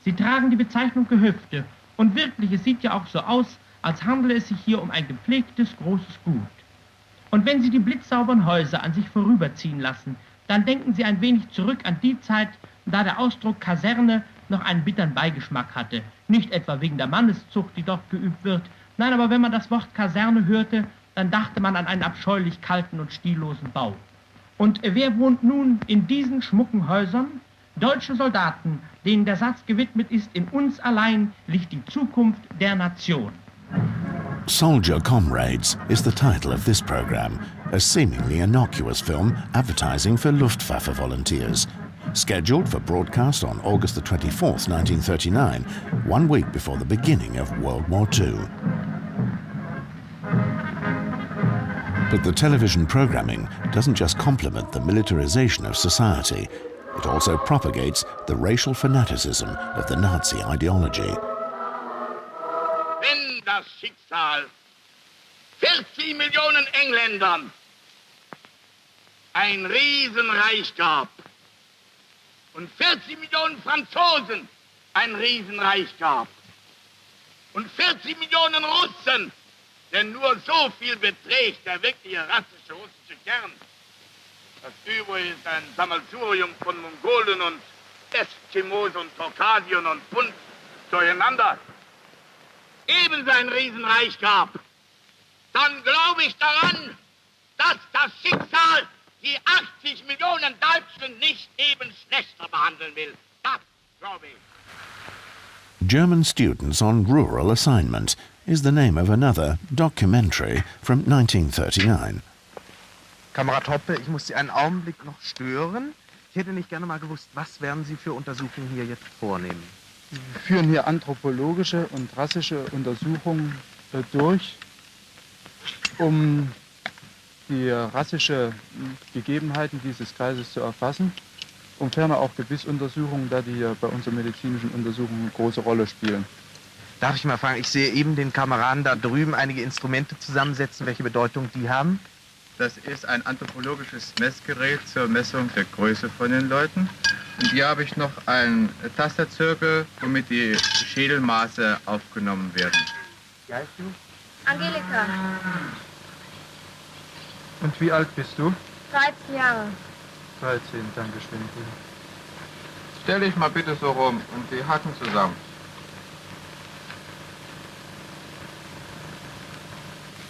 Sie tragen die Bezeichnung Gehöfte und wirklich, es sieht ja auch so aus, als handele es sich hier um ein gepflegtes, großes Gut. Und wenn Sie die blitzsauberen Häuser an sich vorüberziehen lassen, dann denken Sie ein wenig zurück an die Zeit, da der Ausdruck Kaserne noch einen bitteren Beigeschmack hatte. Nicht etwa wegen der Manneszucht, die dort geübt wird, nein, aber wenn man das Wort Kaserne hörte, dann dachte man an einen abscheulich kalten und stillosen Bau. Und wer wohnt nun in diesen schmucken Häusern? Deutsche Soldaten, denen der Satz gewidmet ist, in uns allein liegt die Zukunft der Nation. Soldier Comrades is the title of this program, a seemingly innocuous film advertising for Luftwaffe volunteers. Scheduled for broadcast on August the 24th, 1939, 1 week before the beginning of World War II. But the television programming doesn't just complement the militarization of society, it also propagates the racial fanaticism of the Nazi ideology. Wenn das Schicksal 40 Millionen Engländern ein Riesenreich gab und 40 Millionen Franzosen ein Riesenreich gab und 40 Millionen Russen, denn nur so viel beträgt der wirkliche rassische russische Kern. Das übrige ist ein Sammelsurium von Mongolen und Eskimos und Kaukasien und bunt durcheinander. Ebenso ein Riesenreich gab, dann glaube ich daran, dass das Schicksal die 80 Millionen Deutschen nicht eben schlechter behandeln will. Das glaube ich. German Students on Rural Assignment is the name of another documentary from 1939. Kamerad Hoppe, ich muss Sie einen Augenblick noch stören. Ich hätte nicht gerne mal gewusst, was werden Sie für Untersuchungen hier jetzt vornehmen? Wir führen hier anthropologische und rassische Untersuchungen durch, um die rassische Gegebenheiten dieses Kreises zu erfassen, und ferner auch Gebissuntersuchungen, da die hier bei unseren medizinischen Untersuchungen eine große Rolle spielen. Darf ich mal fragen, ich sehe eben den Kameraden da drüben einige Instrumente zusammensetzen, welche Bedeutung die haben? Das ist ein anthropologisches Messgerät zur Messung der Größe von den Leuten. Und hier habe ich noch einen Tasterzirkel, womit die Schädelmaße aufgenommen werden. Wie heißt du? Angelika. Und wie alt bist du? 13 Jahre. 13, danke schön. Stell dich mal bitte so rum und die Hacken zusammen.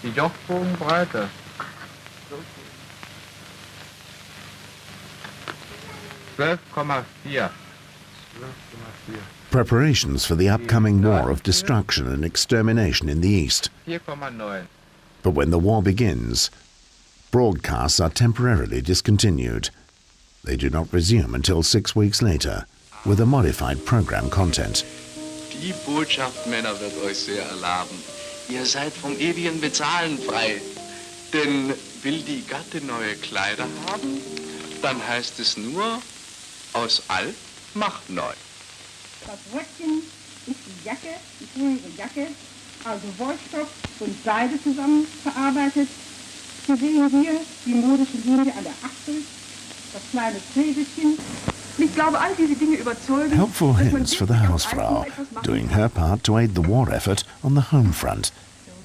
Die Jochbogenbreite. 12,4. Preparations for the upcoming war of destruction and extermination in the East. 4,9. But when the war begins, broadcasts are temporarily discontinued. They do not resume until 6 weeks later, with a modified program content. Die Botschaft, Männer, wird euch sehr erlaben. Ihr seid vom ewigen Bezahlen frei. Denn will die Gatte neue Kleider haben, dann heißt es nur, aus alt macht neu. Das Röckchen ist die Jacke, die frühere Jacke, also Wollstoff und Seide zusammen verarbeitet. Hier sehen wir die modische Linie an der Achsel, das kleine Trägerchen. Ich glaube, all diese Dinge überzeugen. Helpful hints for the Hausfrau, doing her part to aid the war effort on the home front.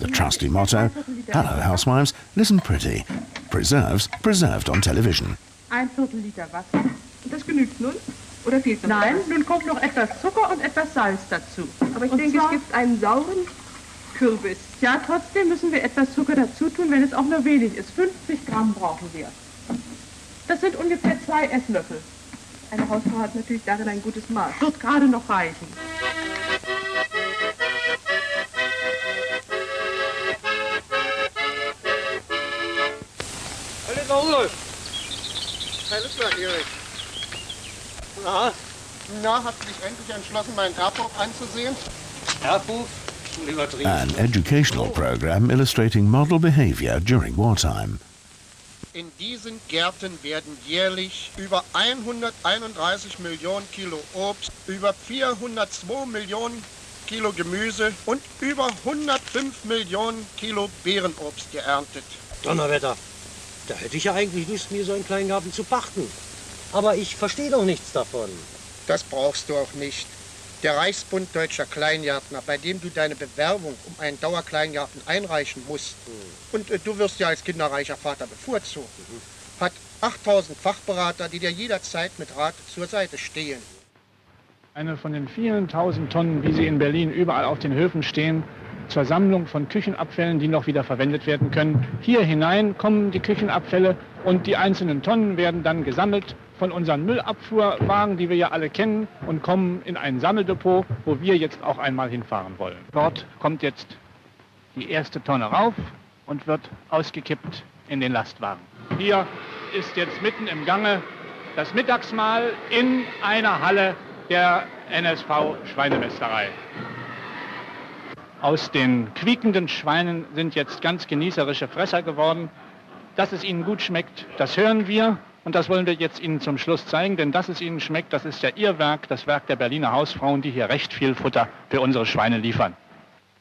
The trusty motto, hello housewives, listen pretty. Preserves preserved on television. 1/4 Liter Wasser. Und das genügt nun? Oder fehlt noch? Nein, nun kommt noch etwas Zucker und etwas Salz dazu. Aber ich denke, es gibt einen sauren Kürbis. Ja, trotzdem müssen wir etwas Zucker dazu tun, wenn es auch nur wenig ist. 50 Gramm brauchen wir. Das sind ungefähr 2 Esslöffel. Eine Hausfrau hat natürlich darin ein gutes Maß. Wird gerade noch reichen. Alles nach Rudolf. Alles klar, Erik. Na, hast du dich endlich entschlossen, meinen Erbhof anzusehen? Erbhof? An educational program illustrating model behavior during wartime. In diesen Gärten werden jährlich über 131 Millionen Kilo Obst, über 402 Millionen Kilo Gemüse und über 105 Millionen Kilo Beerenobst geerntet. Donnerwetter, da hätte ich ja eigentlich Lust, mir so einen kleinen Garten zu pachten. Aber ich verstehe doch nichts davon. Das brauchst du auch nicht. Der Reichsbund Deutscher Kleingärtner, bei dem du deine Bewerbung um einen Dauerkleingarten einreichen musst. Und du wirst ja als kinderreicher Vater bevorzugt. hat 8000 Fachberater, die dir jederzeit mit Rat zur Seite stehen. Eine von den vielen tausend Tonnen, wie sie in Berlin überall auf den Höfen stehen, zur Sammlung von Küchenabfällen, die noch wieder verwendet werden können. Hier hinein kommen die Küchenabfälle und die einzelnen Tonnen werden dann gesammelt von unseren Müllabfuhrwagen, die wir ja alle kennen, und kommen in ein Sammeldepot, wo wir jetzt auch einmal hinfahren wollen. Dort kommt jetzt die erste Tonne rauf und wird ausgekippt in den Lastwagen. Hier ist jetzt mitten im Gange das Mittagsmahl in einer Halle der NSV Schweinemästerei. Aus den quiekenden Schweinen sind jetzt ganz genießerische Fresser geworden. Dass es ihnen gut schmeckt, das hören wir und das wollen wir jetzt Ihnen zum Schluss zeigen, denn dass es ihnen schmeckt, das ist ja Ihr Werk, das Werk der Berliner Hausfrauen, die hier recht viel Futter für unsere Schweine liefern.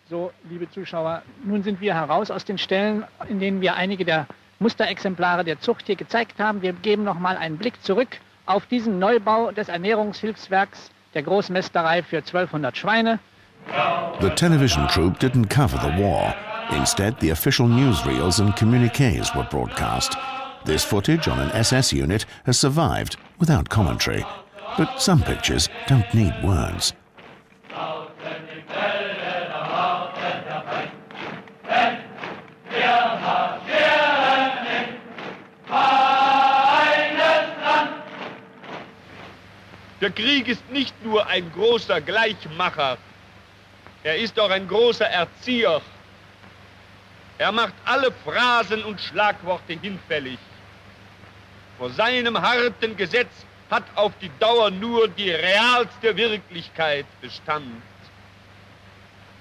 So, liebe Zuschauer, nun sind wir heraus aus den Ställen, in denen wir einige der Musterexemplare der Zucht hier gezeigt haben. Wir geben noch mal einen Blick zurück auf diesen Neubau des Ernährungshilfswerks der Großmästerei für 1200 Schweine. The television troupe didn't cover the war. Instead, the official newsreels and communiques were broadcast. This footage on an SS unit has survived without commentary. But some pictures don't need words. Der Krieg ist nicht nur ein großer Gleichmacher, er ist auch ein großer Erzieher. Er macht alle Phrasen und Schlagworte hinfällig. Vor seinem harten Gesetz hat auf die Dauer nur die realste Wirklichkeit Bestand.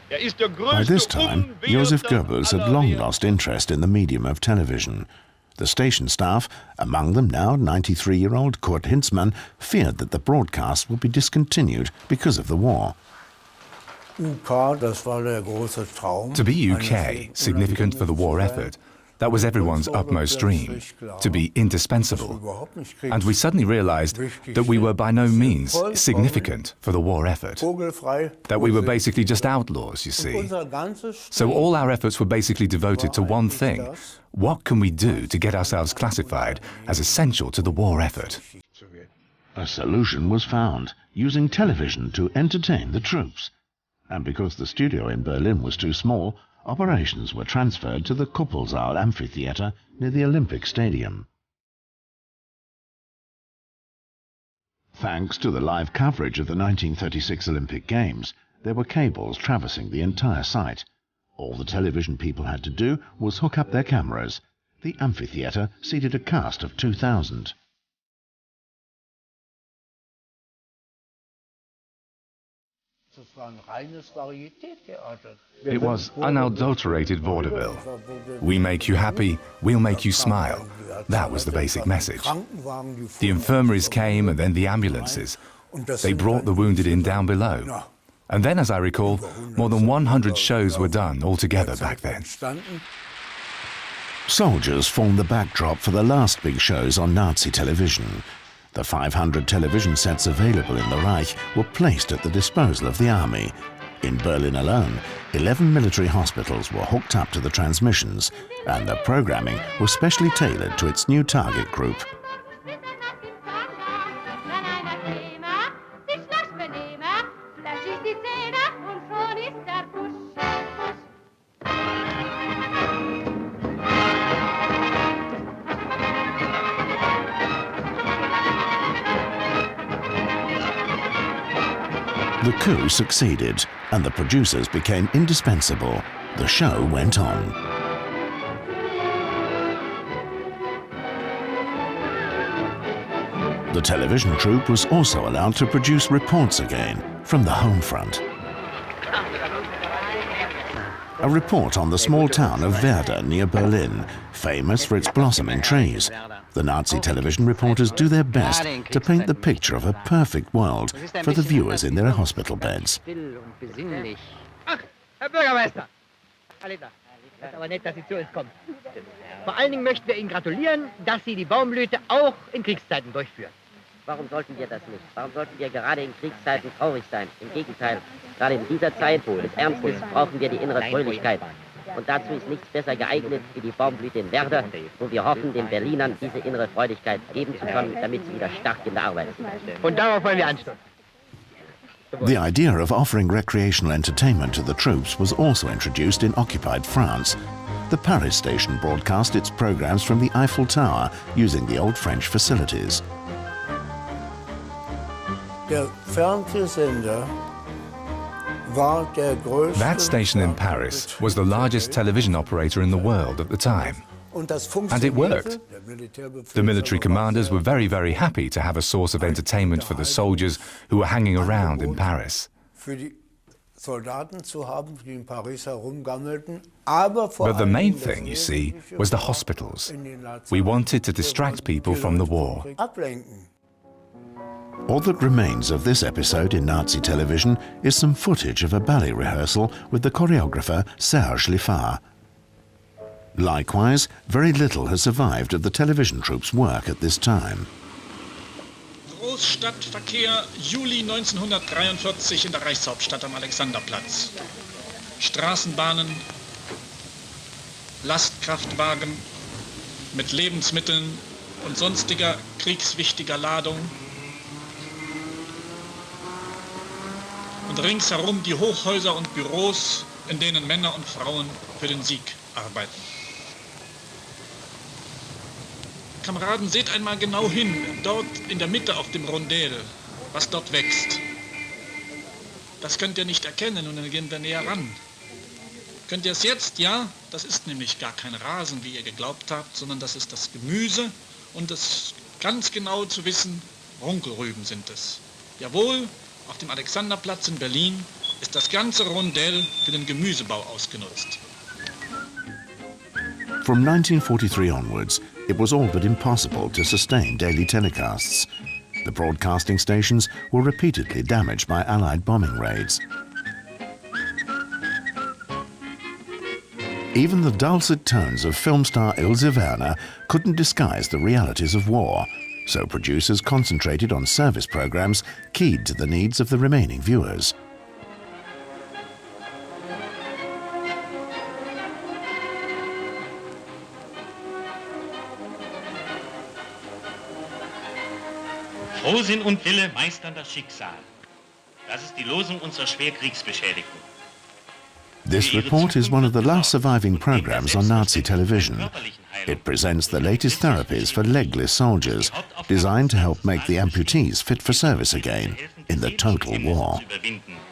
Er ist der größte By this time, Joseph Goebbels had long lost interest in the medium of television. The station staff, among them now 93-year-old Kurt Hinzmann, feared that the broadcast would be discontinued because of the war. To be UK, significant for the war effort, that was everyone's utmost dream, to be indispensable. And we suddenly realized that we were by no means significant for the war effort, that we were basically just outlaws, you see. So all our efforts were basically devoted to one thing. What can we do to get ourselves classified as essential to the war effort? A solution was found, using television to entertain the troops. And because the studio in Berlin was too small, operations were transferred to the Kuppelsaal amphitheater near the Olympic Stadium. Thanks to the live coverage of the 1936 Olympic Games, there were cables traversing the entire site. All the television people had to do was hook up their cameras. The amphitheater seated a cast of 2,000. It was unadulterated vaudeville. We make you happy, we'll make you smile. That was the basic message. The infirmaries came and then the ambulances. They brought the wounded in down below. And then, as I recall, more than 100 shows were done altogether back then. Soldiers formed the backdrop for the last big shows on Nazi television. The 500 television sets available in the Reich were placed at the disposal of the army. In Berlin alone, 11 military hospitals were hooked up to the transmissions, and the programming was specially tailored to its new target group. The coup succeeded, and the producers became indispensable. The show went on. The television troupe was also allowed to produce reports again from the home front. A report on the small town of Werder near Berlin, famous for its blossoming trees. The Nazi television reporters do their best to paint the picture of a perfect world for the viewers in their hospital beds. Ach, Herr Bürgermeister! Alita, das ist aber nett, dass Sie zu uns kommen. Vor allen Dingen möchten wir Ihnen gratulieren, dass Sie die Baumblüte auch in Kriegszeiten durchführen. Warum sollten wir das nicht? Warum sollten wir gerade in Kriegszeiten traurig sein? Im Gegenteil, gerade in dieser Zeit des Ernstes brauchen wir die innere Fröhlichkeit. Und dazu ist nichts besser geeignet wie die Baumblüte in Werder, wo wir hoffen, den Berlinern diese innere Freudigkeit geben zu können, damit sie wieder stark in der Arbeit sind. Und darauf wollen wir anstoßen. The idea of offering recreational entertainment to the troops was also introduced in occupied France. The Paris station broadcast its programs from the Eiffel Tower using the old French facilities. Der Fernsehsender war der größte. That station in Paris was the largest television operator in the world at the time. And it worked. The military commanders were very, very happy to have a source of entertainment for the soldiers who were hanging around in Paris. But the main thing, you see, was the hospitals. We wanted to distract people from the war. All that remains of this episode in Nazi television is some footage of a ballet rehearsal with the choreographer Serge Liffard. Likewise, very little has survived of the television troupe's work at this time. Großstadtverkehr Juli 1943 in der Reichshauptstadt am Alexanderplatz. Straßenbahnen, Lastkraftwagen mit Lebensmitteln und sonstiger kriegswichtiger Ladung. Und ringsherum die Hochhäuser und Büros, in denen Männer und Frauen für den Sieg arbeiten. Kameraden, seht einmal genau hin, dort in der Mitte auf dem Rondell, was dort wächst. Das könnt ihr nicht erkennen und dann gehen wir näher ran. Könnt ihr es jetzt? Ja, das ist nämlich gar kein Rasen, wie ihr geglaubt habt, sondern das ist das Gemüse und es ganz genau zu wissen, Runkelrüben sind es. Jawohl, auf dem Alexanderplatz in Berlin ist das ganze Rondell für den Gemüsebau ausgenutzt. From 1943 onwards, it was all but impossible to sustain daily telecasts. The broadcasting stations were repeatedly damaged by Allied bombing raids. Even the dulcet tones of film star Ilse Werner couldn't disguise the realities of war, so producers concentrated on service programs keyed to the needs of the remaining viewers. Frohsinn und Wille meistern das Schicksal. Das ist die Losung unserer Schwerkriegsbeschädigten. This report is one of the last surviving programs on Nazi television. It presents the latest therapies for legless soldiers, designed to help make the amputees fit for service again in the total war.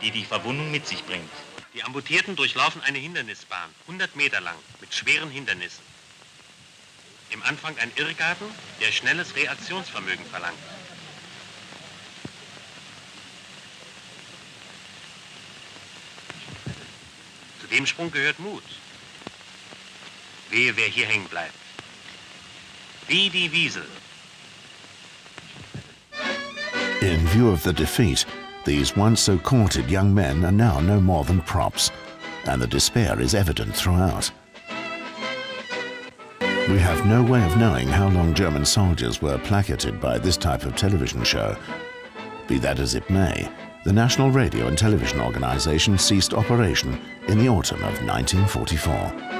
Die die Verwundung mit sich bringt. Die Amputierten durchlaufen eine Hindernisbahn, 100 Meter lang, mit schweren Hindernissen. Im Anfang ein Irrgarten, der schnelles Reaktionsvermögen verlangt. Zu dem Sprung gehört Mut. Wehe, wer hier hängen bleibt. Wie die Wiesel. In view of the defeat, these once so courted young men are now no more than props, and the despair is evident throughout. We have no way of knowing how long German soldiers were placated by this type of television show. Be that as it may, the National Radio and Television Organization ceased operation in the autumn of 1944.